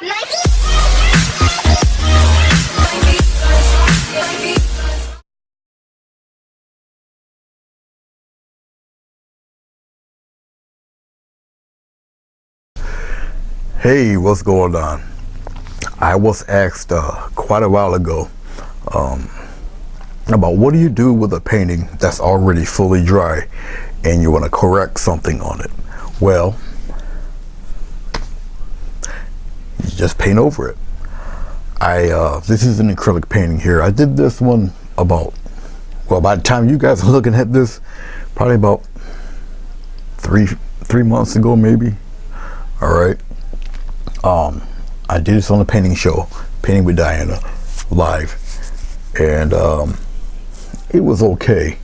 Hey, what's going on? I was asked quite a while ago about what do you do with a painting that's already fully dry and you want to correct something on it. Well, you just paint over it. This is an acrylic painting here. I did this one about, well, by the time you guys are looking at this, probably about three months ago maybe. All right. I did this on a painting show, Painting with Diana, live, and it was okay,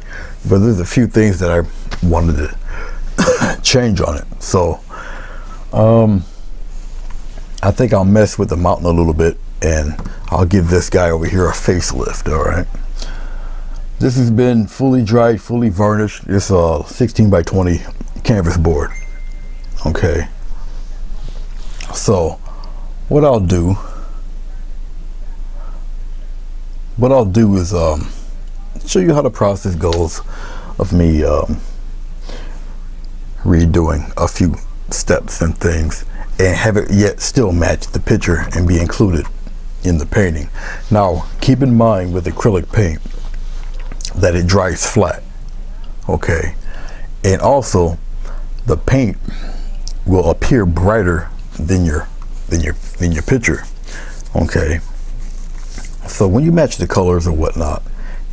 but there's a few things that I wanted to change on it. So I think I'll mess with the mountain a little bit, and I'll give this guy over here a facelift. All right, this has been fully dried, fully varnished. It's a 16 by 20 canvas board. Okay, so what I'll do is show you how the process goes of me redoing a few steps and things and have it yet still match the picture and be included in the painting. Now keep in mind with acrylic paint that it dries flat, okay, and also the paint will appear brighter than your picture, okay. So when you match the colors or whatnot,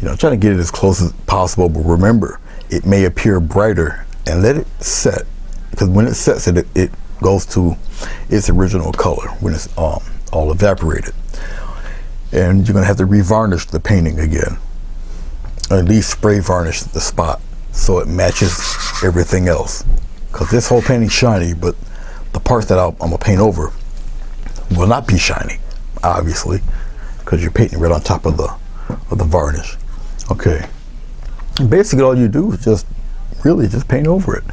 you know, try to get it as close as possible, but remember it may appear brighter, and let it set, because when it sets it goes to its original color when it's all evaporated, and you're gonna have to revarnish the painting again, or at least spray varnish the spot so it matches everything else, because this whole painting's shiny, but the parts that I'm gonna paint over will not be shiny, obviously, because you're painting right on top of the varnish. Okay, basically all you do is just paint over it.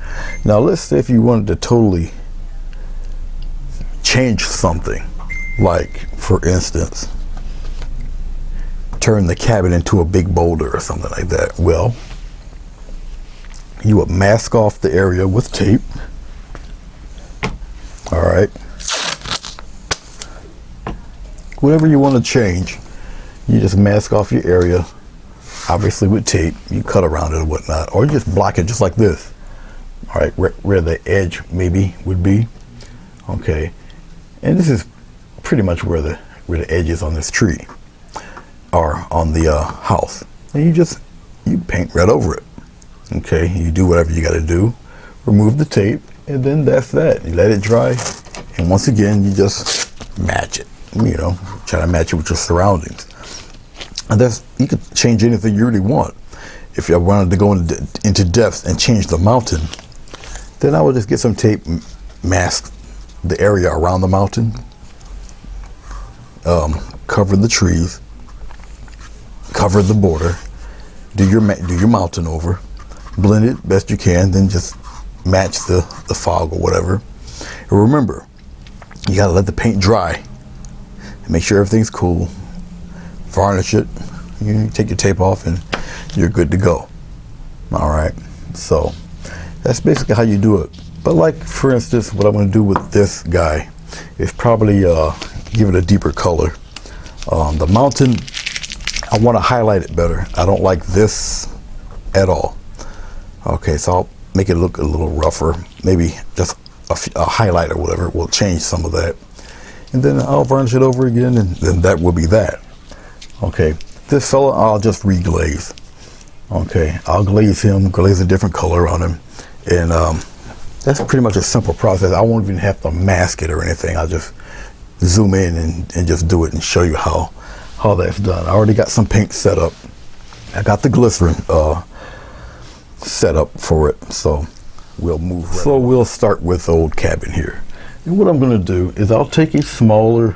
Now let's say if you wanted to totally change something, like for instance turn the cabin into a big boulder or something like that, well, you would mask off the area with tape. All right, whatever you want to change, you just mask off your area, obviously with tape. You cut around it or whatnot, or you just block it just like this. All right, where the edge maybe would be. Okay, and this is pretty much where the edge is on this tree or on the house, and you paint right over it. Okay, you do whatever you got to do, remove the tape, and then that's that. You let it dry, and once again you just match it. You know, try to match it with your surroundings, and you could change anything you really want. If I wanted to go into depth and change the mountain, then I would just get some tape, mask the area around the mountain, cover the trees, cover the border, do your mountain over, blend it best you can, then just match the fog or whatever. And remember, you gotta let the paint dry and make sure everything's cool. Varnish it, you take your tape off, and you're good to go. All right, so that's basically how you do it. But like for instance, what I'm going to do with this guy is probably give it a deeper color. The mountain, I want to highlight it better. I don't like this at all. Okay, so I'll make it look a little rougher. Maybe just a highlight or whatever will change some of that. And then I'll varnish it over again, and then that will be that. Okay, this fella I'll just reglaze. Okay, I'll glaze a different color on him, and that's pretty much a simple process. I won't even have to mask it or anything. I'll just zoom in and just do it and show you how that's done. I already got some paint set up. I got the glycerin set up for it, so we'll move right on. We'll start with the old cabin here. And what I'm going to do is I'll take a smaller,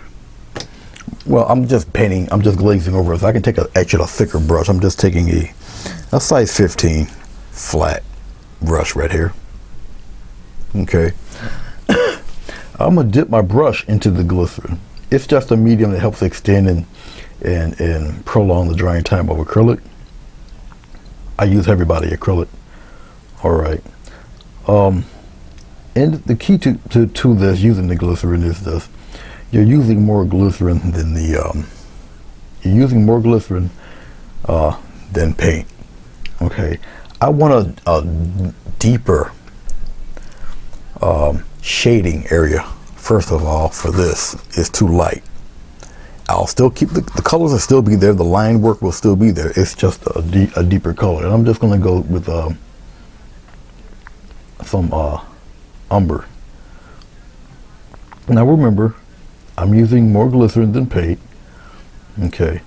well, I'm just glazing over it. So I can take actually a thicker brush. I'm just taking a size 15 flat brush right here. Okay. I'm gonna dip my brush into the glycerin. It's just a medium that helps extend and prolong the drying time of acrylic. I use heavy body acrylic. All right. And the key to this using the glycerin is this: you're using more glycerin than than paint. Okay. I want a deeper shading area. First of all, for this is too light. I'll still keep the colors will still be there. The line work will still be there. It's just a deeper color, and I'm just going to go with some umber. Now remember, I'm using more glycerin than paint. Okay.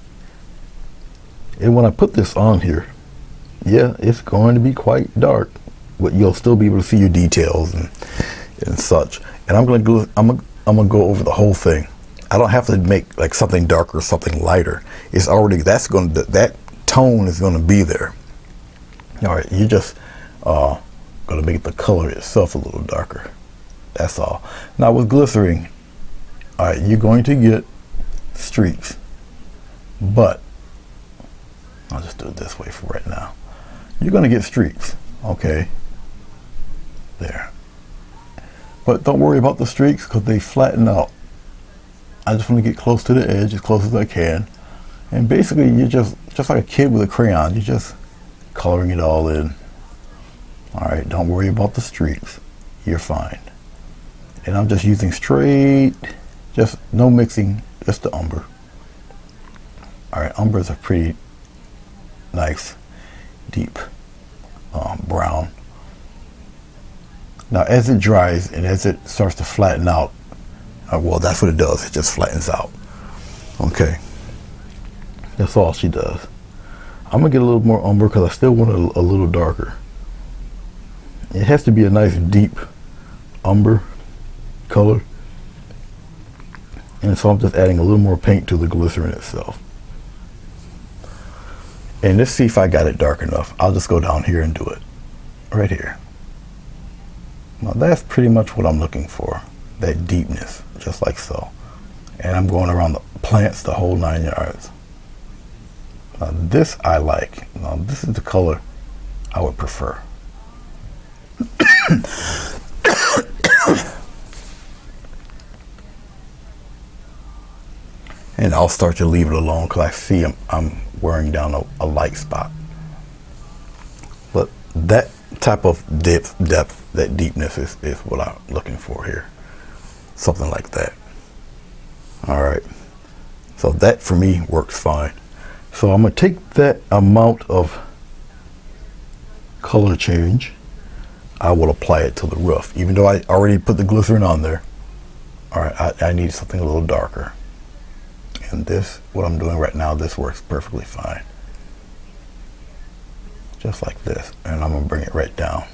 And when I put this on here, yeah, it's going to be quite dark, but you'll still be able to see your details and such. And I'm gonna go over the whole thing. I don't have to make like something darker or something lighter. It's already that tone is gonna be there. All right, you just gonna make the color itself a little darker. That's all. Now with glycerin, all right, you're going to get streaks, but I'll just do it this way for right now. You're gonna get streaks, okay? There. But don't worry about the streaks because they flatten out. I just want to get close to the edge, as close as I can. And basically you're just like a kid with a crayon. You're just coloring it all in. All right, don't worry about the streaks. You're fine. And I'm just using straight, just no mixing, just the umber. All right, umber is a pretty nice, deep brown. Now as it dries and as it starts to flatten out, well, that's what it does. It just flattens out. Okay. That's all she does. I'm gonna get a little more umber because I still want it a little darker. It has to be a nice deep umber color. And so I'm just adding a little more paint to the glycerin itself. And let's see if I got it dark enough. I'll just go down here and do it. Right here. Now that's pretty much what I'm looking for. That deepness, just like so. And I'm going around the plants the whole 9 yards. Now this I like. Now this is the color I would prefer. And I'll start to leave it alone because I see I'm wearing down a light spot. But that type of depth, that deepness is what I'm looking for here. Something like that. All right. So that for me works fine. So I'm going to take that amount of color change. I will apply it to the roof. Even though I already put the glycerin on there. All right, I need something a little darker. And this, what I'm doing right now, this works perfectly fine. Just like this. And I'm going to bring it right down.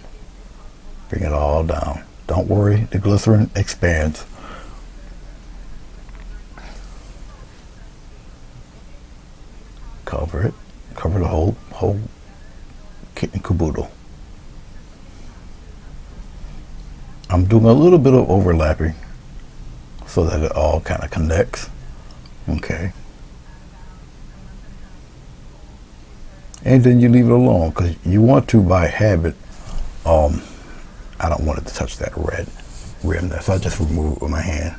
Bring it all down. Don't worry, the glycerin expands. Cover it. Cover the whole kit and caboodle. I'm doing a little bit of overlapping so that it all kind of connects. Okay. And then you leave it alone because you want to, by habit, I don't want it to touch that red rim there, so I just remove it with my hand.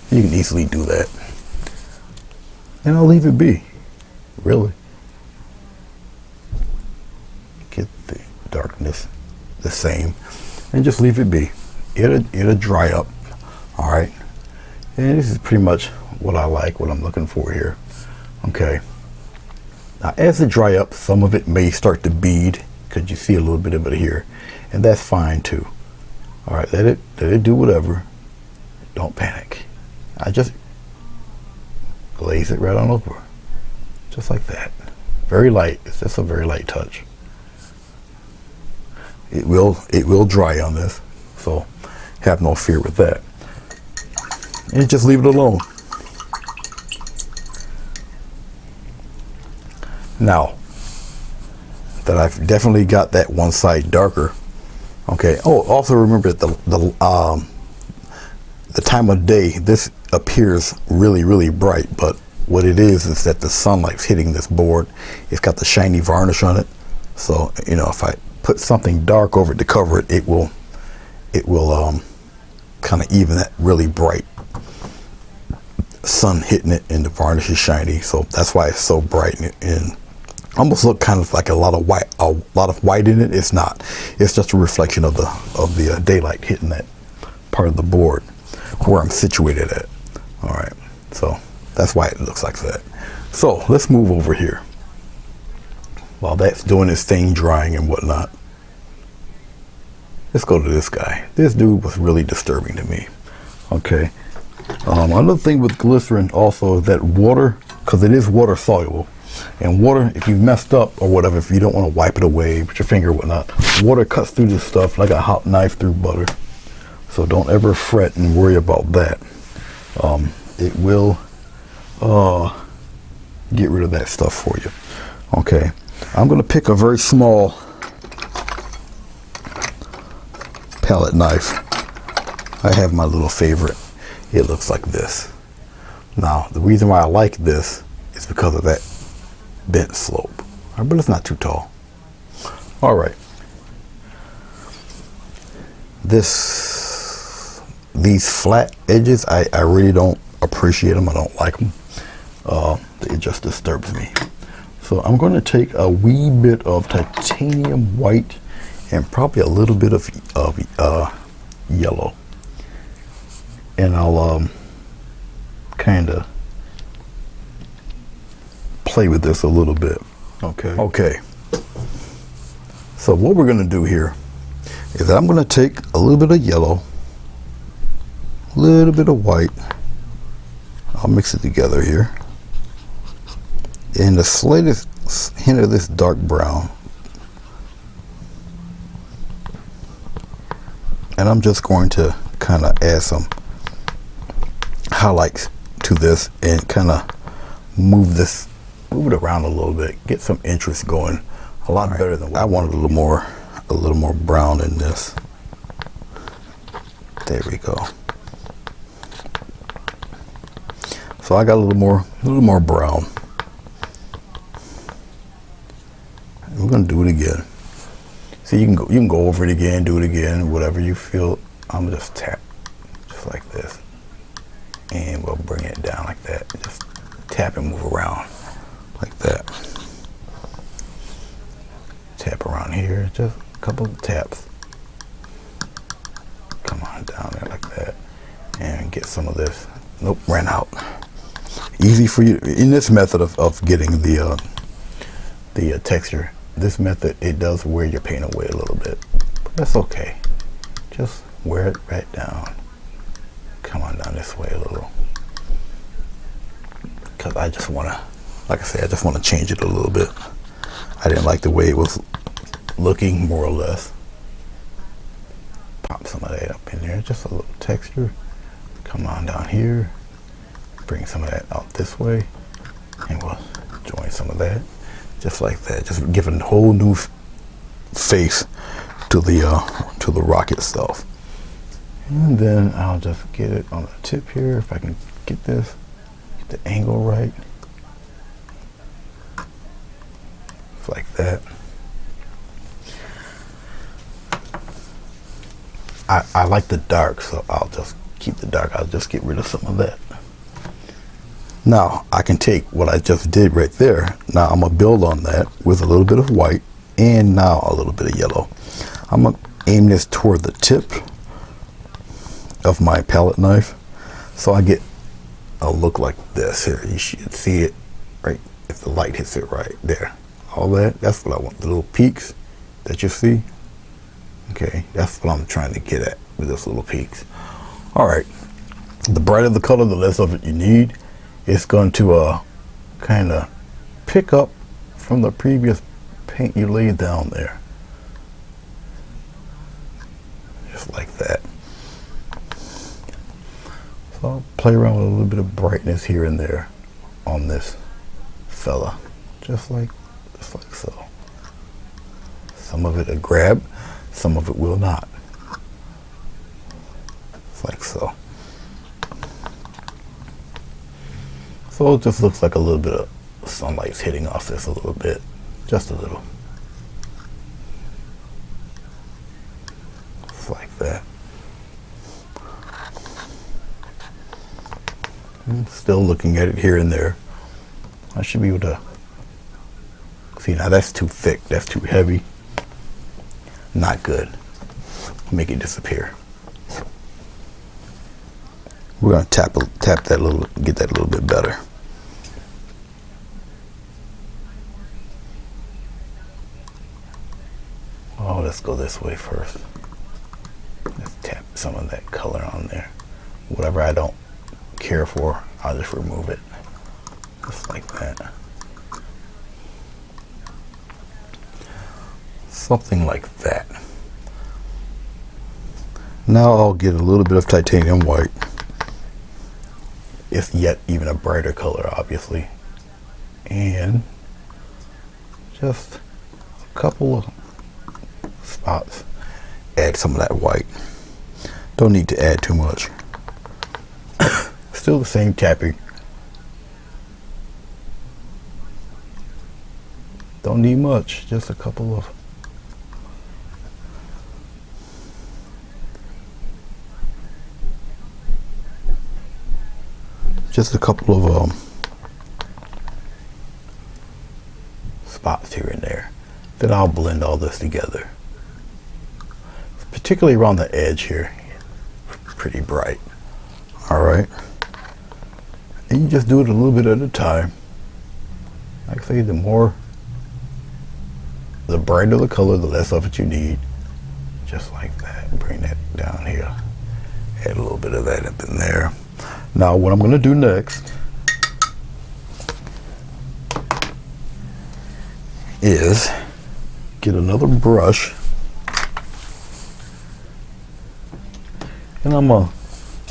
You can easily do that. And I'll leave it be. Really. Get the darkness the same and just leave it be. It'll dry up. All right. And this is pretty much what I like, what I'm looking for here. Okay. Now as it dry up, some of it may start to bead because you see a little bit of it here, and that's fine too. All right, let it do whatever. Don't panic. I just glaze it right on over, just like that. Very light. It's just a very light touch. It will dry on this, so have no fear with that. And just leave it alone. Now that I've definitely got that one side darker, okay. Oh, also remember that the time of day, this appears really, really bright, but what it is that the sunlight's hitting this board. It's got the shiny varnish on it. So, you know, if I put something dark over it to cover it, it will kind of even that really bright sun hitting it, and the varnish is shiny. So that's why it's so bright and almost look kind of like a lot of white in it. It's not. It's just a reflection of the daylight hitting that part of the board where I'm situated at. All right, so that's why it looks like that. So let's move over here while that's doing its thing, drying and whatnot. Let's go to this guy. This dude was really disturbing to me. Okay. Another thing with glycerin also is that water, because it is water soluble, and water, if you've messed up or whatever, if you don't want to wipe it away with your finger or whatnot, water cuts through this stuff like a hot knife through butter. So don't ever fret and worry about that. It will get rid of that stuff for you. Okay, I'm going to pick a very small palette knife. I have my little favorite. It looks like this. Now, the reason why I like this is because of that bent slope. But it's not too tall. All right. These flat edges, I really don't appreciate them. I don't like them. It just disturbs me. So I'm going to take a wee bit of titanium white and probably a little bit of yellow, and I'll kind of play with this a little bit. Okay. So what we're going to do here is that I'm going to take a little bit of yellow, a little bit of white. I'll mix it together here, and the slightest hint of this dark brown. And I'm just going to kind of add some highlights to this and kind of move it around a little bit, get some interest going. A lot better than I wanted. A little more brown in this. There we go. So I got a little more brown. And we're gonna do it again. So you can go over it again, do it again, whatever you feel. I'm gonna just tap, just like this, and we'll bring it down like that. Just tap and move around like that. Tap around here, just a couple of taps. Come on down there like that, and get some of this. Nope, ran out. Easy for you in this method of getting the texture. This method, it does wear your paint away a little bit, but that's okay. Just wear it right down. Come on down this way a little, because I just want to, like I said, I just want to change it a little bit. I didn't like the way it was looking, more or less. Pop some of that up in there, just a little texture. Come on down here, bring some of that out this way, and we'll join some of that. Just like that, just giving a whole new face to the rock itself. And then I'll just get it on the tip here, if I can get this, get the angle right. Just like that. I like the dark, so I'll just keep the dark. I'll just get rid of some of that. Now I can take what I just did right there. Now I'm gonna build on that with a little bit of white and now a little bit of yellow. I'm gonna aim this toward the tip of my palette knife, so I get a look like this here. You should see it right if the light hits it right there. All that's what I want. The little peaks that you see. Okay, that's what I'm trying to get at with those little peaks. All right, the brighter the color, the less of it you need. It's going to kind of pick up from the previous paint you laid down there. Just like that. So I'll play around with a little bit of brightness here and there on this fella. Just like so. Some of it will grab, some of it will not. Just like so. So it just looks like a little bit of sunlight's hitting off this a little bit, just a little. Just like that. I'm still looking at it here and there. I should be able to see. Now that's too thick, that's too heavy. Not good. Make it disappear. We're gonna tap that a little, get that a little bit better. Oh, let's go this way first. Let's tap some of that color on there. Whatever I don't care for, I'll just remove it. Just like that. Something like that. Now I'll get a little bit of titanium white. It's yet even a brighter color, obviously. And just a couple of spots. Add some of that white. Don't need to add too much. Still the same tapping. Don't need much, just a couple of spots here and there. Then I'll blend all this together. Particularly around the edge here. Pretty bright. Alright. And you just do it a little bit at a time. Like I say, the brighter the color, the less of it you need. Just like that. Bring that down here. Add a little bit of that up in there. Now what I'm going to do next is get another brush, and I'm going to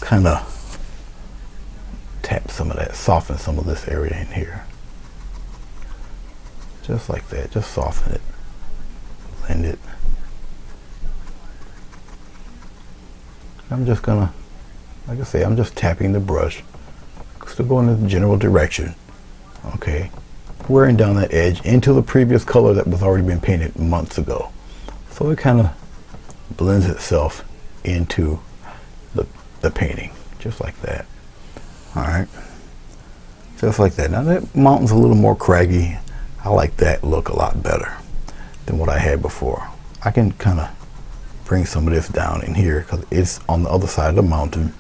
kind of tap some of that, soften some of this area in here. Just like that, just soften it, blend it. I'm just going to, like I say, I'm just tapping the brush, still going in the general direction. Okay, wearing down that edge into the previous color that was already been painted months ago. So it kind of blends itself into the painting, just like that. All right, just like that. Now that mountain's a little more craggy. I like that look a lot better than what I had before. I can kind of bring some of this down in here because it's on the other side of the mountain.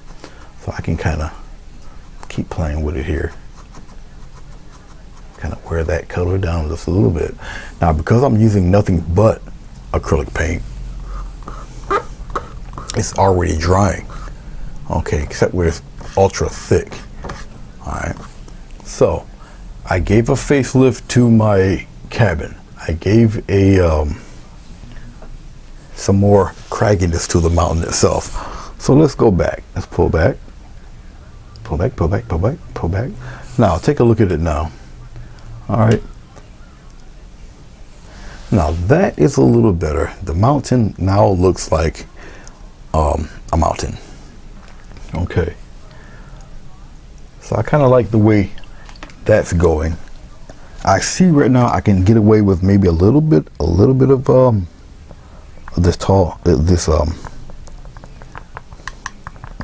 So I can kind of keep playing with it here. Kind of wear that color down just a little bit. Now because I'm using nothing but acrylic paint, it's already drying. Okay, except where it's ultra thick. Alright. So I gave a facelift to my cabin. I gave a some more cragginess to the mountain itself. So let's go back. Let's pull back. Pull back, pull back, pull back, pull back. Now take a look at it now. Alright. Now that is a little better. The mountain now looks like a mountain. Okay. So I kind of like the way that's going. I see right now I can get away with maybe a little bit of this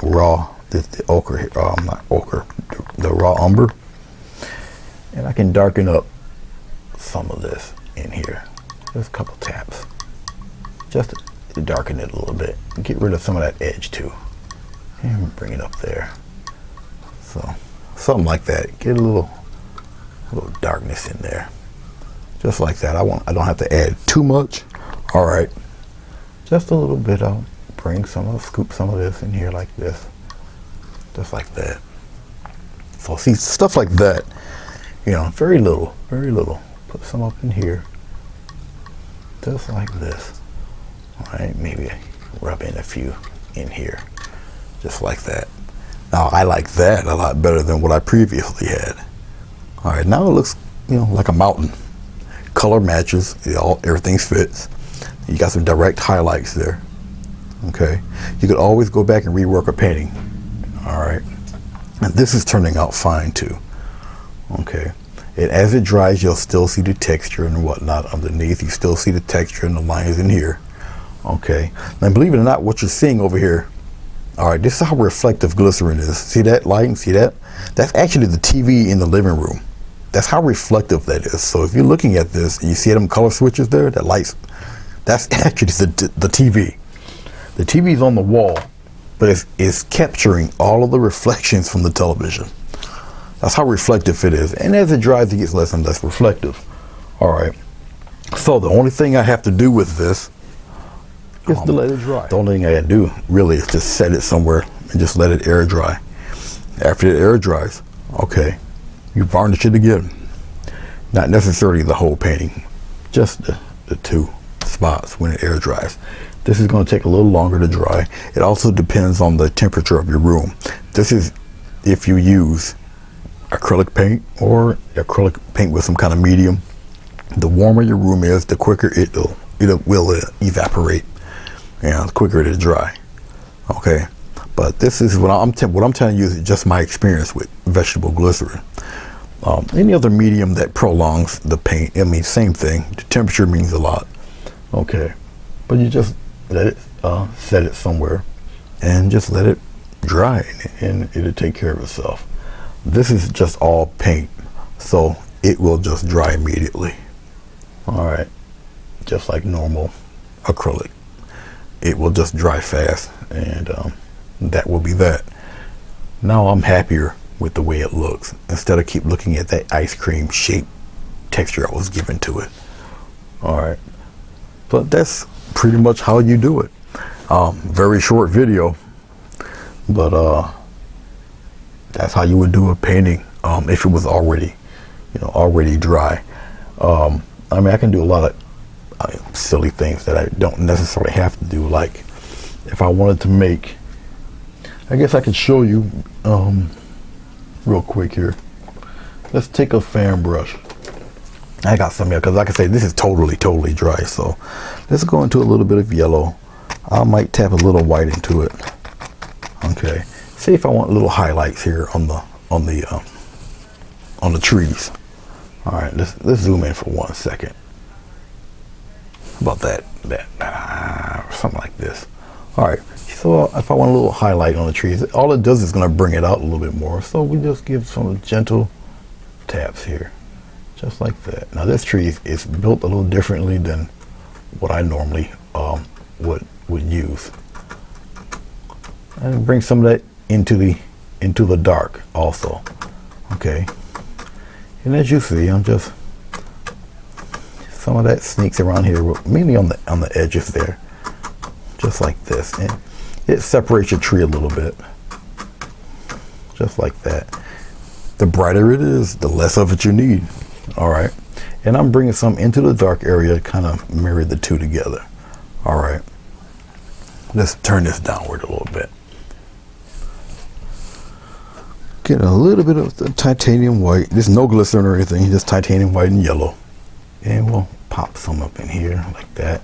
raw, the ochre, not ochre, the raw umber, and I can darken up some of this in here. Just a couple taps, just to darken it a little bit, get rid of some of that edge too, and bring it up there. So something like that. Get a little darkness in there, just like that. I don't have to add too much. All right, just a little bit. I'll scoop some of this in here like this, just like that. So see, stuff like that, you know, very little. Put some up in here, just like this. All right, maybe rub in a few in here, just like that. Now I like that a lot better than what I previously had. All right, now it looks, you know, like a mountain. Color matches, everything fits. You got some direct highlights there. Okay, you could always go back and rework a painting. All right, and this is turning out fine too. Okay, and as it dries, you'll still see the texture and whatnot underneath. You still see the texture and the lines in here. Okay, now believe it or not, what you're seeing over here, all right, this is how reflective glycerin is. See that light? See that? That's actually the TV in the living room. That's how reflective that is. So if you're looking at this and you see them color switches there, that lights, that's actually the TV. The TV is on the wall, but it's capturing all of the reflections from the television. That's how reflective it is. And as it dries, it gets less and less reflective. All right. So the only thing I have to do with this is to let it dry. The only thing I can do really is just set it somewhere and just let it air dry. After it air dries, okay, you varnish it again. Not necessarily the whole painting, just the two spots when it air dries. This is going to take a little longer to dry. It also depends on the temperature of your room. This is if you use acrylic paint or acrylic paint with some kind of medium. The warmer your room is, the quicker it will evaporate, and the quicker it is dry. Okay, but this is what I'm telling you is just my experience with vegetable glycerin. Any other medium that prolongs the paint, I mean, same thing. The temperature means a lot. Okay, but you just let it set it somewhere and just let it dry, and it'll take care of itself. This is just all paint, so it will just dry immediately. All right, just like normal acrylic, it will just dry fast, and that will be that. Now I'm happier with the way it looks instead of keep looking at that ice cream shape texture I was given to it. All right, but that's pretty much how you do it. Very short video, but that's how you would do a painting if it was already, already dry. I mean, I can do a lot of silly things that I don't necessarily have to do. Like if I wanted to make, I guess I could show you real quick here. Let's take a fan brush. I got some here because, like I say, this is totally dry. So let's go into a little bit of yellow. I might tap a little white into it. Okay. See if I want little highlights here on the trees. All right. Let's zoom in for 1 second. How about that something like this. All right. So if I want a little highlight on the trees, all it does is going to bring it out a little bit more. So we just give some gentle taps here. Just like that. Now this tree is built a little differently than what I normally would use. And bring some of that into the dark also. Okay. And as you see, I'm just, some of that sneaks around here, mainly on the edges there. Just like this. And it separates your tree a little bit. Just like that. The brighter it is, the less of it you need. All right, and I'm bringing some into the dark area to kind of mirror the two together. All right, let's turn this downward a little bit. Get a little bit of the titanium white. There's no glycerin or anything, just titanium white and yellow. And we'll pop some up in here like that.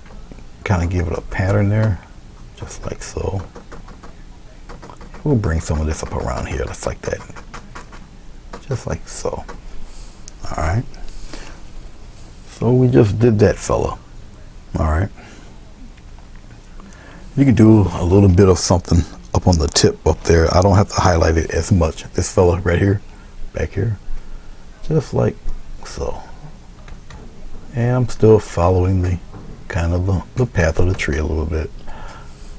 Kind of give it a pattern there, just like so. We'll bring some of this up around here, just like that. Just like so. All right. So we just did that fella. All right. You can do a little bit of something up on the tip up there. I don't have to highlight it as much. This fella right here, back here, just like so. And I'm still following the kind of the path of the tree a little bit.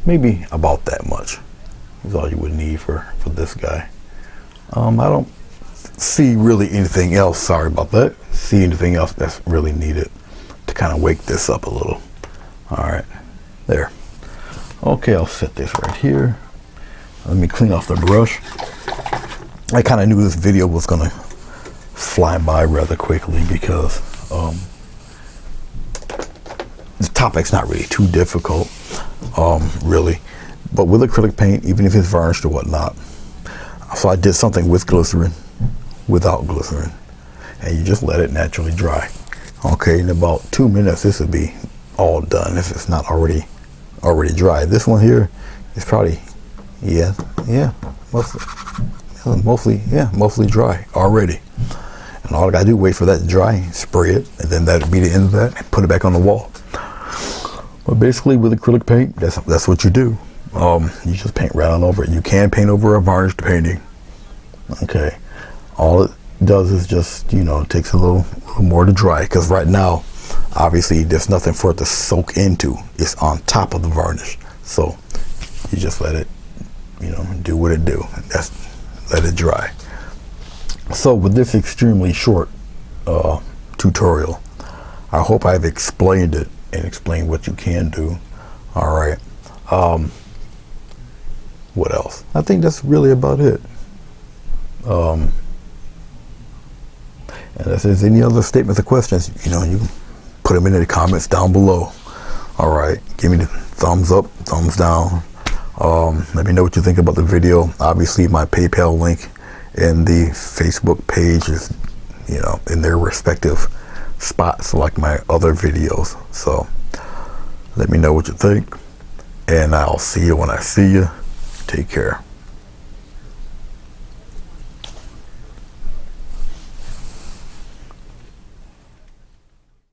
Maybe about that much is all you would need for this guy. I don't see really anything else, sorry about that, see anything else that's really needed to kind of wake this up a little. All right, there. Okay, I'll set this right here. Let me clean off the brush. I kind of knew this video was gonna fly by rather quickly because this topic's not really too difficult, really, but with acrylic paint, even if it's varnished or whatnot. So I did something with glycerin, without glycerin, and you just let it naturally dry. Okay, in about 2 minutes this will be all done if it's not already dry. This one here is probably mostly dry already. And And all I gotta do, wait for that to dry, spray it, and then that'll be the end of that, and put it back on the wall. But basically with acrylic paint, that's what you do. You just paint right on over it. You can paint over a varnished painting. Okay. All it does is just, you know, it takes a little more to dry, because right now, obviously, there's nothing for it to soak into. It's on top of the varnish. So you just let it, you know, do what it do. Let it dry. So with this extremely short tutorial, I hope I've explained it and explained what you can do. All right. What else? I think that's really about it. And if there's any other statements or questions, you know, you can put them in the comments down below. All right. Give me the thumbs up, thumbs down. Let me know what you think about the video. Obviously, my PayPal link and the Facebook page is, you know, in their respective spots like my other videos. So let me know what you think, and I'll see you when I see you. Take care.